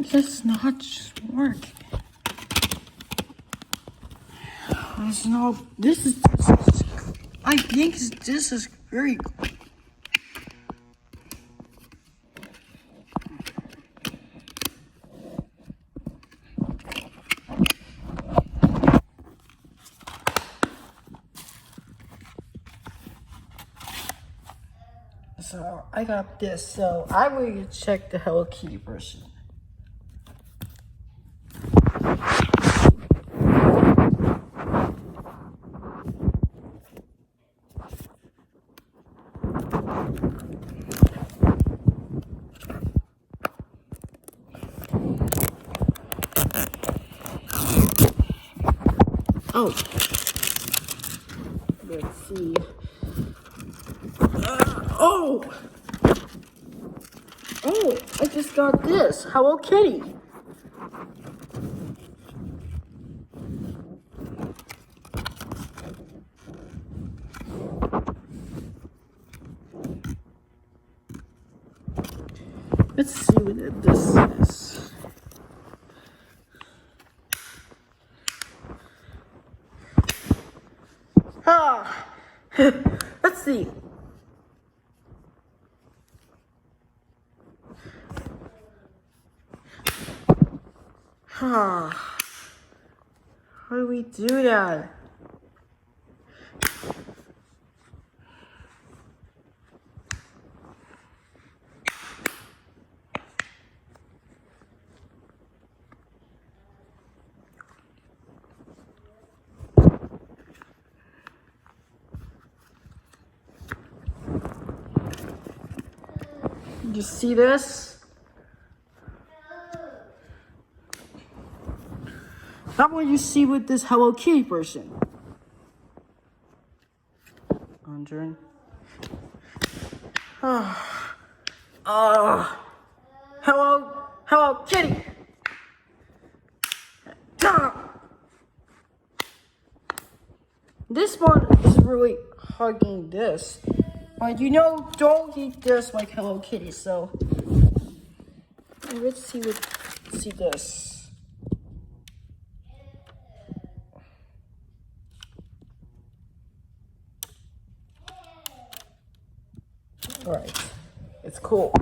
That's not work. It's not. This is. I think this is very. So I got this. So I will check the Hello Kitty version. Oh, let's see. Oh, I just got this. Hello Kitty. Let's see what this is. Ah, let's see. Ah, how do we do that? You see this? How about you see with this Hello Kitty version? Andre. Hello Kitty. This one is really hugging this, but don't eat this like Hello Kitty. So let's see this. All right, it's cool.